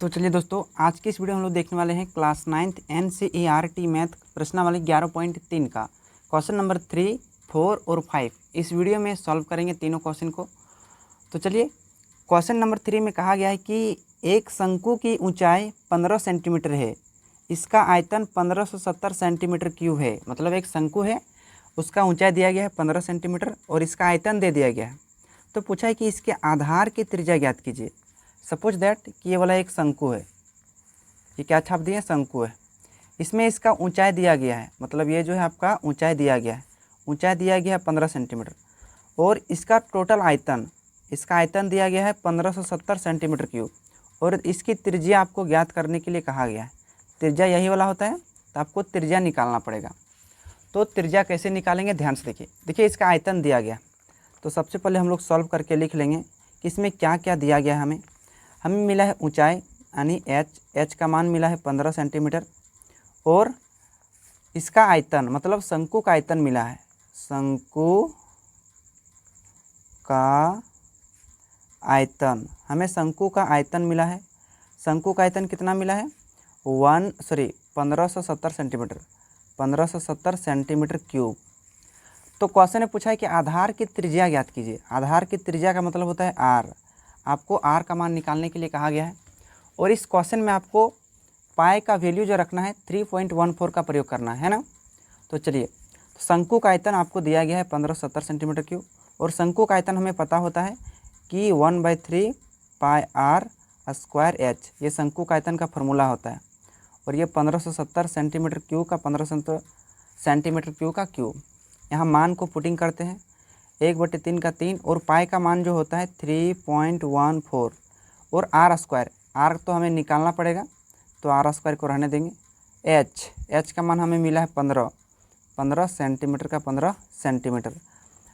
तो चलिए दोस्तों, आज की इस वीडियो में हम लोग देखने वाले हैं क्लास 9th NCERT मैथ प्रश्नावली 11.3 का क्वेश्चन नंबर 3, 4 और 5। इस वीडियो में सॉल्व करेंगे तीनों क्वेश्चन को। तो चलिए, क्वेश्चन नंबर 3 में कहा गया है कि एक शंकु की ऊंचाई 15 सेंटीमीटर है, इसका आयतन 1570 सेंटीमीटर क्यूब है। मतलब एक शंकु है, उसका ऊंचाई दिया गया है 15 सेंटीमीटर और इसका आयतन दे दिया गया है। तो पूछा है कि इसके आधार की त्रिज्या ज्ञात कीजिए। सपोज दैट कि ये वाला एक शंकु है, ये क्या छाप दिए, शंकु है। इसमें इसका ऊंचाई दिया गया है, मतलब ये जो है आपका ऊंचाई दिया गया है, ऊंचाई दिया गया है 15 सेंटीमीटर और इसका टोटल आयतन, इसका आयतन दिया गया है 1570 सेंटीमीटर क्यूब और इसकी त्रिज्या आपको ज्ञात करने के लिए कहा गया है। त्रिज्या यही वाला होता है, तो आपको त्रिज्या निकालना पड़ेगा। तो त्रिज्या कैसे निकालेंगे, ध्यान से देखिए। देखिए इसका आयतन दिया गया, तो सबसे पहले हम लोग सॉल्व करके लिख लेंगे कि इसमें क्या क्या दिया गया है। हमें मिला है ऊंचाई यानी एच का मान मिला है 15 सेंटीमीटर और इसका आयतन मतलब शंकु का आयतन मिला है, शंकु का आयतन, हमें शंकु का आयतन मिला है। शंकु का आयतन कितना मिला है, 1570 सेंटीमीटर, 1570 सेंटीमीटर क्यूब। तो क्वेश्चन ने पूछा है कि आधार की त्रिज्या ज्ञात कीजिए। आधार की त्रिज्या का मतलब होता है आर। आपको आर का मान निकालने के लिए कहा गया है और इस क्वेश्चन में आपको पाई का वैल्यू जो रखना है 3.14 का प्रयोग करना है ना। तो चलिए, शंकु का आयतन आपको दिया गया है 1570 सेंटीमीटर क्यूब और शंकु का आयतन हमें पता होता है कि 1/3 पाई आर स्क्वायर एच, ये शंकु का आयतन का फॉर्मूला होता है। और ये 1570 सेंटीमीटर क्यूब का 1570 सेंटीमीटर क्यूब का क्यूब। यहाँ मान को पुटिंग करते हैं, 1/3 का 3 और पाई का मान जो होता है 3.14 और आर स्क्वायर, आर तो हमें निकालना पड़ेगा तो आर स्क्वायर को रहने देंगे। एच का मान हमें मिला है 15 सेंटीमीटर का 15 सेंटीमीटर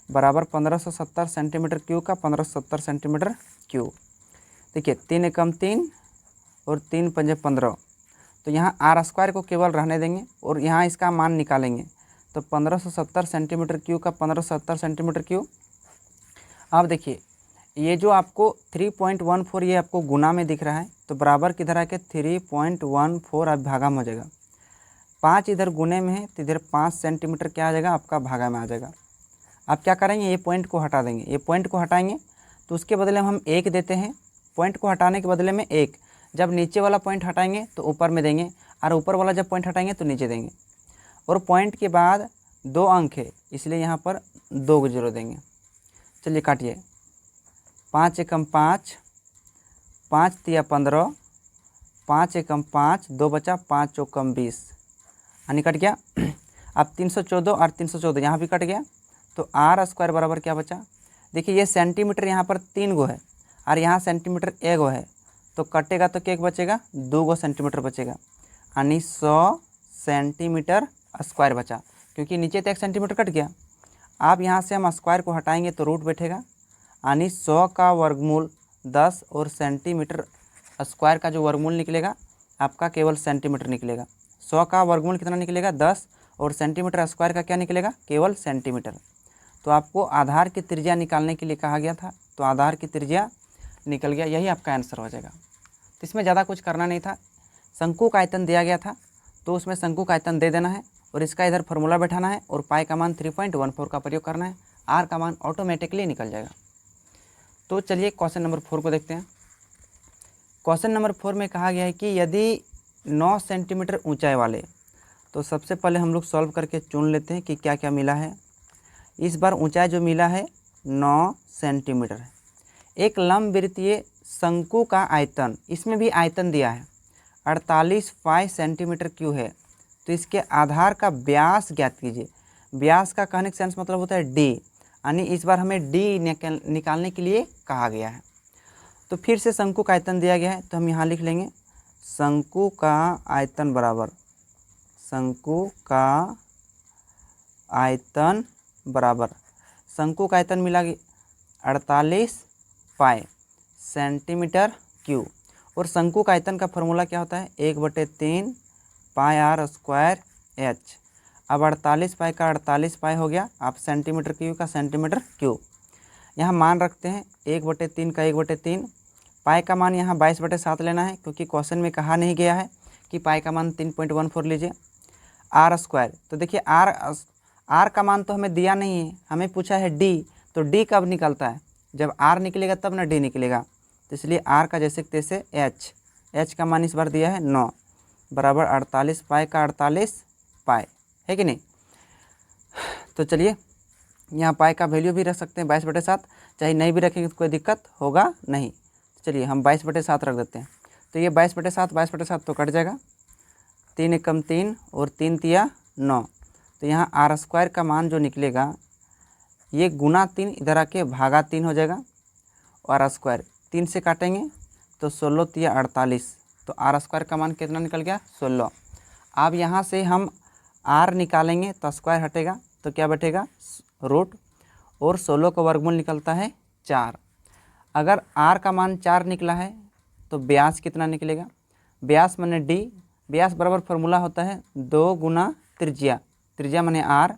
बराबर 1570 सेंटीमीटर क्यूब का 1570 सेंटीमीटर क्यूब। देखिए 3 एकम 3 और 3 पंजे 15, तो यहाँ आर स्क्वायर को केवल रहने देंगे और यहाँ इसका मान निकालेंगे। तो 1570 सेंटीमीटर क्यूब का 1570 सेंटीमीटर क्यूब। अब देखिए ये जो आपको 3.14 ये आपको गुना में दिख रहा है, तो बराबर किधर आके 3.14 आप भागा में हो जाएगा। 5 इधर गुने में है तो इधर 5 सेंटीमीटर क्या आ जाएगा आपका भागा में आ जाएगा। आप क्या करेंगे, ये पॉइंट को हटा देंगे, ये पॉइंट को हटाएंगे तो उसके बदले में हम 1 देते हैं। पॉइंट को हटाने के बदले में 1, जब नीचे वाला पॉइंट हटाएंगे तो ऊपर में देंगे और ऊपर वाला जब पॉइंट हटाएंगे तो नीचे देंगे। और पॉइंट के बाद 2 अंक है इसलिए यहाँ पर 2 जीरो देंगे। चलिए काटिए, 5 एकम 5, 5 तिया 15, 5 एकम 5, 2 बचा, 5 चौकम 20 यानी कट गया। अब 314 और 314 यहाँ भी कट गया, तो आर स्क्वायर बराबर क्या बचा। देखिए ये सेंटीमीटर यहाँ पर 3 गो है और यहाँ सेंटीमीटर 1 गो है, तो कटेगा तो क्या बचेगा, 2 गो सेंटीमीटर बचेगा यानी 100 सेंटीमीटर स्क्वायर बचा, क्योंकि नीचे तो 1 सेंटीमीटर कट गया। आप यहाँ से हम स्क्वायर को हटाएंगे तो रूट बैठेगा यानी 100 का वर्गमूल 10 और सेंटीमीटर स्क्वायर का जो वर्गमूल निकलेगा आपका केवल सेंटीमीटर निकलेगा। 100 का वर्गमूल कितना निकलेगा, 10 और सेंटीमीटर स्क्वायर का क्या निकलेगा, केवल सेंटीमीटर। तो आपको आधार की त्रिज्या निकालने के लिए कहा गया था, तो आधार की त्रिज्या निकल गया, यही आपका आंसर हो जाएगा। तो इसमें ज़्यादा कुछ करना नहीं था। शंकु का आयतन दिया गया था तो उसमें शंकु का आयतन दे देना है और इसका इधर फॉर्मूला बैठाना है और पाई का मान 3.14 का प्रयोग करना है, आर का मान ऑटोमेटिकली निकल जाएगा। तो चलिए क्वेश्चन नंबर 4 को देखते हैं। क्वेश्चन नंबर 4 में कहा गया है कि यदि 9 सेंटीमीटर ऊंचाई वाले, तो सबसे पहले हम लोग सॉल्व करके चुन लेते हैं कि क्या क्या मिला है। इस बार ऊंचाई जो मिला है 9 सेंटीमीटर है। एक लंबवृत्तीय शंकु का आयतन, इसमें भी आयतन दिया है 48 पाई सेंटीमीटर क्यूब है, तो इसके आधार का व्यास ज्ञात कीजिए। व्यास का कहने का सेंस मतलब होता है डी, यानी इस बार हमें डी निकालने के लिए कहा गया है। तो फिर से शंकु का आयतन दिया गया है, तो हम यहाँ लिख लेंगे शंकु का आयतन बराबर, शंकु का आयतन बराबर, शंकु का आयतन मिला 48 पाई सेंटीमीटर क्यूब और शंकु का आयतन का फॉर्मूला क्या होता है, 1/3 पाई आर स्क्वायर एच। अब 48 पाई का 48 पाई हो गया, आप सेंटीमीटर क्यूब का सेंटीमीटर क्यूब। यहाँ मान रखते हैं 1/3 का 1/3 पाई का मान यहाँ 22/7 लेना है, क्योंकि क्वेश्चन में कहा नहीं गया है कि पाई का मान 3.14 लीजिए। आर स्क्वायर, तो देखिए आर का मान तो हमें दिया नहीं है, हमें पूछा है डी, तो डी कब निकलता है, जब आर निकलेगा तब ना डी निकलेगा। तो इसलिए आर का जैसे तैसे एच का मान इस बार दिया है 9 बराबर 48 पाई का 48 पाई, है कि नहीं। तो चलिए यहाँ पाई का वैल्यू भी रख सकते हैं 22/7, चाहे नहीं भी रखेंगे तो कोई दिक्कत होगा नहीं। चलिए हम 22/7 रख देते हैं। तो ये 22/7 तो कट जाएगा, 3 एकम 3 और 3 तिया 9। तो यहाँ आर स्क्वायर का मान जो निकलेगा ये गुना 3 इधर आके भागा 3 हो जाएगा, और आर स्क्वायर 3 से काटेंगे तो 16 तिया 48। तो आर स्क्वायर का मान कितना निकल गया 16। अब यहाँ से हम आर निकालेंगे तो स्क्वायर हटेगा तो क्या बैठेगा रूट, और 16 का वर्गमूल निकलता है 4। अगर आर का मान 4 निकला है तो व्यास कितना निकलेगा, व्यास माने डी, व्यास बराबर फार्मूला होता है 2 गुना त्रिज्या, त्रिज्या माने आर,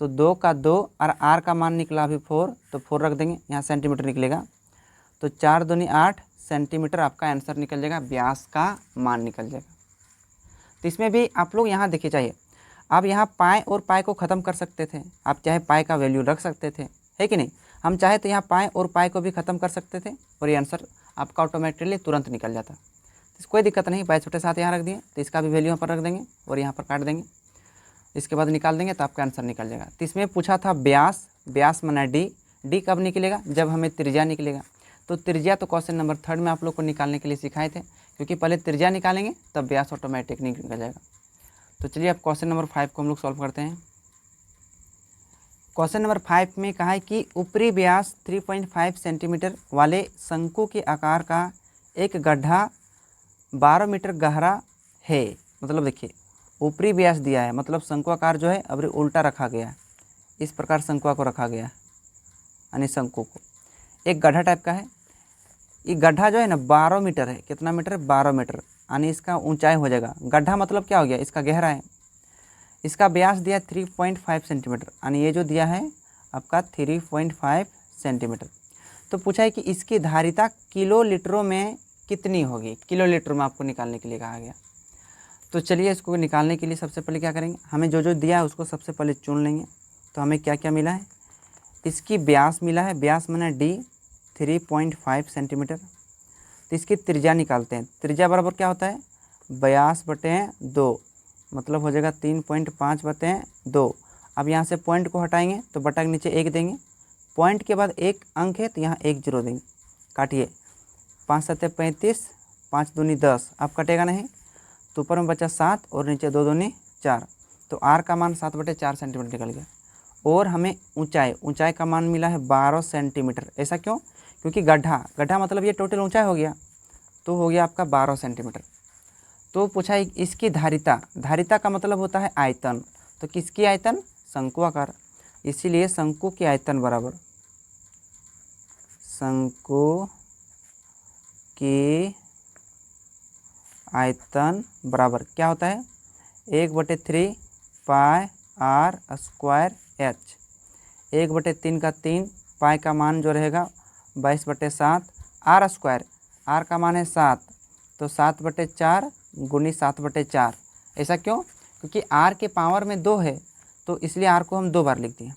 तो 2 का 2 और आर का मान निकला अभी 4, तो 4 रख देंगे, यहाँ सेंटीमीटर निकलेगा। तो 4 दूनी 8 सेंटीमीटर आपका आंसर निकल जाएगा, व्यास का मान निकल जाएगा। तो इसमें भी आप लोग यहाँ देखिए चाहिए, आप यहाँ पाई और पाई को ख़त्म कर सकते थे, आप चाहे पाई का वैल्यू रख सकते थे, है कि नहीं। हम चाहे तो यहाँ पाई और पाई को भी ख़त्म कर सकते थे और ये आंसर आपका ऑटोमेटिकली तुरंत निकल जाता। तो कोई दिक्कत नहीं, 22/7 यहाँ रख दिए तो इसका भी वैल्यू यहाँ पर रख देंगे और यहाँ पर काट देंगे, इसके बाद निकाल देंगे तो आपका आंसर निकल जाएगा। तो इसमें पूछा था व्यास, व्यास माना डी, डी कब निकलेगा जब हमें त्रिज्या निकलेगा। तो त्रिज्या तो क्वेश्चन नंबर 3 में आप लोग को निकालने के लिए सिखाए थे, क्योंकि पहले त्रिज्या निकालेंगे तब व्यास ऑटोमेटिक निकल जाएगा। तो चलिए अब क्वेश्चन नंबर 5 को हम लोग सॉल्व करते हैं। क्वेश्चन नंबर 5 में कहा है कि ऊपरी व्यास 3.5 सेंटीमीटर वाले शंकु के आकार का एक गड्ढा 12 मीटर गहरा है। मतलब देखिए ऊपरी व्यास दिया है, मतलब शंकु आकार जो है अब उल्टा रखा गया है, इस प्रकार शंकु को रखा गया है, यानी शंकु को एक गड्ढा टाइप का है। ये गड्ढा जो है ना 12 मीटर है, कितना मीटर 12 मीटर, यानी इसका ऊंचाई हो जाएगा। गड्ढा मतलब क्या हो गया, इसका गहरा है। इसका व्यास दिया 3.5 सेंटीमीटर, यानी ये जो दिया है आपका 3.5 सेंटीमीटर। तो पूछा है कि इसकी धारिता किलो लीटरों में कितनी होगी, किलो लीटर में आपको निकालने के लिए कहा गया। तो चलिए इसको निकालने के लिए सबसे पहले क्या करेंगे, हमें जो जो दिया है उसको सबसे पहले चुन लेंगे। तो हमें क्या क्या मिला है, इसकी व्यास मिला है, व्यास माना डी 3.5 सेंटीमीटर। तो इसकी त्रिज्या निकालते हैं, त्रिज्या बराबर क्या होता है व्यास बटे 2, मतलब हो जाएगा 3.5/2। अब यहाँ से पॉइंट को हटाएंगे तो बटा के नीचे 1 देंगे, पॉइंट के बाद एक अंक है तो यहाँ 1 0 देंगे। काटिए 5 7 35, 5 दूनी 10, अब कटेगा नहीं तो ऊपर में बचा 7 और नीचे 2 दूनी 4। तो आर का मान 7/4 सेंटीमीटर निकल गया। और हमें ऊंचाई का मान मिला है 12 सेंटीमीटर। ऐसा क्यों, क्योंकि गड्ढा मतलब ये टोटल ऊंचाई हो गया, तो हो गया आपका 12 सेंटीमीटर। तो पूछा है इसकी धारिता का मतलब होता है आयतन। तो किसकी आयतन, शंकु आकार, इसीलिए शंकु की आयतन बराबर शंकु की आयतन बराबर क्या होता है 1/3 पाई आर स्क्वायर एच। 1/3 का 3, पाई का मान जो रहेगा 22/7, आर स्क्वायर, आर का मान है 7, तो 7/4 गुनी 7/4। ऐसा क्यों, क्योंकि आर के पावर में 2 है तो इसलिए आर को हम 2 बार लिख दिए।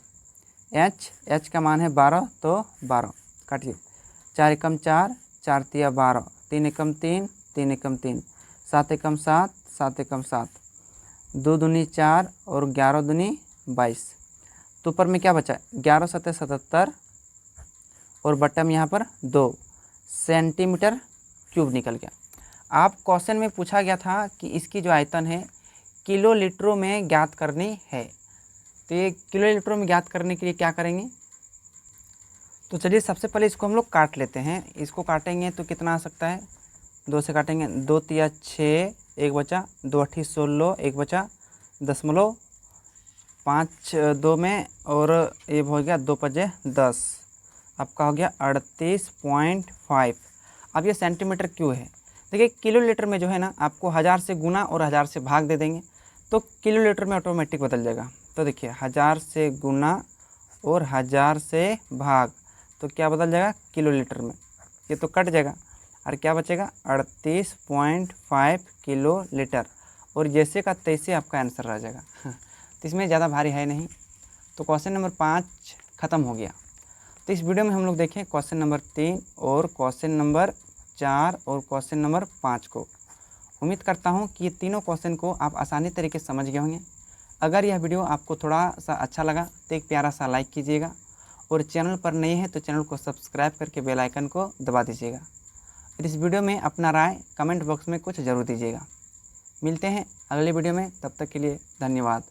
एच का मान है 12, तो 12 काटिए 4 एकम 4, 4 तिया 12, 3 एकम 3, 3 एकम 3, 7 एकम 7, 7 एकम 7, 2 दूनी 4 और 11 दूनी 22। तो ऊपर में क्या बचा 11 7 77 और बट्टा में यहाँ पर 2 सेंटीमीटर क्यूब निकल गया। आप क्वेश्चन में पूछा गया था कि इसकी जो आयतन है किलो लीटरों में ज्ञात करनी है। तो ये किलो लीटरों में ज्ञात करने के लिए क्या करेंगे, तो चलिए सबसे पहले इसको हम लोग काट लेते हैं। इसको काटेंगे तो कितना आ सकता है, 2 से काटेंगे, 2 तिया 6, 1 बचा, 2 8 16, 1 बचा, 5 2 में और ये हो गया 2 5 10, आपका हो गया 38.5। अब ये सेंटीमीटर क्यों है, देखिए किलो लीटर में जो है ना आपको 1000 से गुना और 1000 से भाग दे देंगे तो किलो लीटर में ऑटोमेटिक बदल जाएगा। तो देखिए 1000 से गुना और 1000 से भाग, तो क्या बदल जाएगा किलो लीटर में, ये तो कट जाएगा। और क्या बचेगा 38.5 किलो लीटर, और जैसे का तैसे आपका आंसर रह जाएगा। तो इसमें ज़्यादा भारी है नहीं। तो क्वेश्चन नंबर 5 ख़त्म हो गया। तो इस वीडियो में हम लोग देखें क्वेश्चन नंबर 3 और क्वेश्चन नंबर 4 और क्वेश्चन नंबर 5 को। उम्मीद करता हूँ कि ये तीनों क्वेश्चन को आप आसानी तरीके से समझ गए होंगे। अगर यह वीडियो आपको थोड़ा सा अच्छा लगा तो एक प्यारा सा लाइक कीजिएगा, और चैनल पर नए हैं तो चैनल को सब्सक्राइब करके बेल आइकन को दबा दीजिएगा। और इस वीडियो में अपना राय कमेंट बॉक्स में कुछ ज़रूर दीजिएगा। मिलते हैं अगले वीडियो में, तब तक के लिए धन्यवाद।